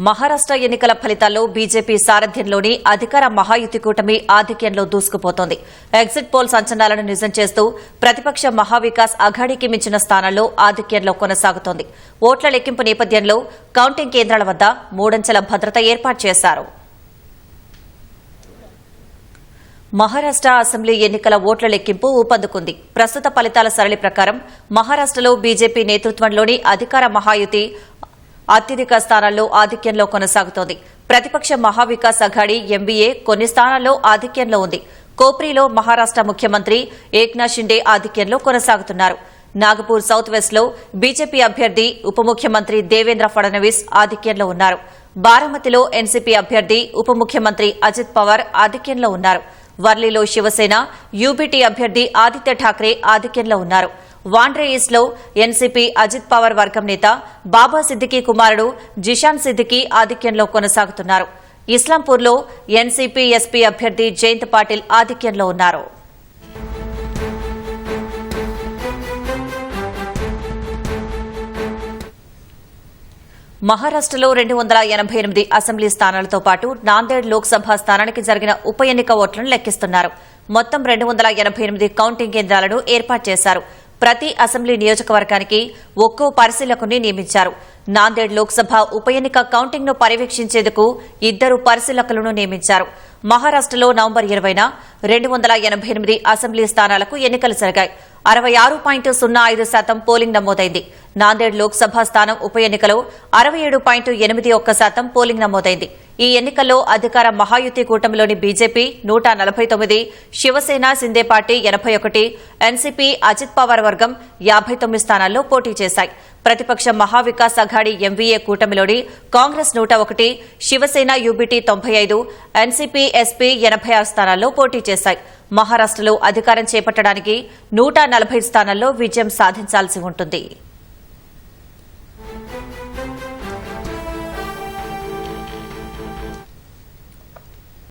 మహారాష్ట్ర ఎన్నికల ఫలితాల్లో బీజేపీ సారథ్యంలోని అధికార మహాయుతి కూటమి ఆధిక్యంలో దూసుకుపోతోంది. ఎగ్జిట్ పోల్స్ అంచనాలను నిజం చేస్తూ ప్రతిపక్ష మహావికాస్ అఘాడీకి మించిన స్థానాల్లో ఆధిక్యంలో కొనసాగుతోంది. ఓట్ల లెక్కింపు నేపథ్యంలో కౌంటింగ్ కేంద్రాల వద్ద మూడంచెల భద్రత ఏర్పాటు చేశారు. మహారాష్ట్ర అసెంబ్లీ ఎన్నికల ఓట్ల లెక్కింపు ఊపందుకుంది. ప్రస్తుత ఫలితాల సరళి ప్రకారం మహారాష్ట్రలో బీజేపీ నేతృత్వంలోని అధికార మహాయుతి అత్యధిక స్థానాల్లో ఆధిక్యంలో కొనసాగుతోంది. ప్రతిపక్ష మహావికాస్ అఘాడీ ఎంబీఏ కొన్ని స్థానాల్లో ఆధిక్యంలో ఉంది. కోప్రీలో మహారాష్ట్ర ముఖ్యమంత్రి ఏక్నాథ్ షిండే ఆధిక్యంలో కొనసాగుతున్నారు. నాగపూర్ సౌత్ వెస్ట్ లో బీజేపీ అభ్యర్థి ఉప ముఖ్యమంత్రి దేవేంద్ర ఫడ్నవీస్ ఆధిక్యంలో ఉన్నారు. బారామతిలో ఎన్సీపీ అభ్యర్థి ఉప ముఖ్యమంత్రి అజిత్ పవార్ ఆధిక్యంలో ఉన్నారు. వర్లీలో శివసేన యూబీటీ అభ్యర్థి ఆదిత్య ఠాక్రే ఆధిక్యంలో ఉన్నారు. వాండ్రే ఈస్ట్ లో ఎన్సీపీ అజిత్ పవార్ వర్గం నేత బాబా సిద్దికీ కుమారుడు జిషాన్ సిద్దికీ ఆధిక్యంలో కొనసాగుతున్నారు. ఇస్లాంపూర్లో ఎన్సీపీ ఎస్పీ అభ్యర్థి జయంత్ పాటిల్ ఆధిక్యంలో ఉన్నారు. మహారాష్ట్రలో 288 అసెంబ్లీ స్థానాలతో పాటు నాందేడ్ లోక్సభ స్థానానికి జరిగిన ఉప ఎన్నిక ఓట్లను లెక్కిస్తున్నారు. మొత్తం 288 కౌంటింగ్ కేంద్రాలను ఏర్పాటు చేశారు. ప్రతి అసెంబ్లీ నియోజకవర్గానికి ఒక్కో పరిశీలకుని నియమించారు. నాందేడ్ లోక్సభ ఉప ఎన్నిక కౌంటింగ్ ను పర్యవేక్షించేందుకు 2 పరిశీలకులను నియమించారు. మహారాష్ట్రలో నవంబర్ 20న 288 అసెంబ్లీ స్థానాలకు ఎన్నికలు జరిగాయి. 66.05% పోలింగ్ నమోదైంది. నాందేడ్ లోక్సభ స్థానం ఉప ఎన్నికలో 67.81% పోలింగ్ నమోదైంది. ఈ ఎన్నికల్లో అధికార మహాయుతి కూటమిలోని BJP 149, Shiv Sena Shinde party 81, NCP Ajit Pawar వర్గం 59 స్థానాల్లో పోటీ చేశాయి. ప్రతిపక్ష మహావికాస్ అఘాడీ ఎంవీఏ కూటమిలోని Congress 101, Shiv Sena UBT 95, NCP SP 86 స్థానాల్లో పోటీ చేశాయి. మహారాష్ట్రలో అధికారం చేపట్టడానికి 140 స్థానాల్లో విజయం సాధించాల్సి ఉంటుంది.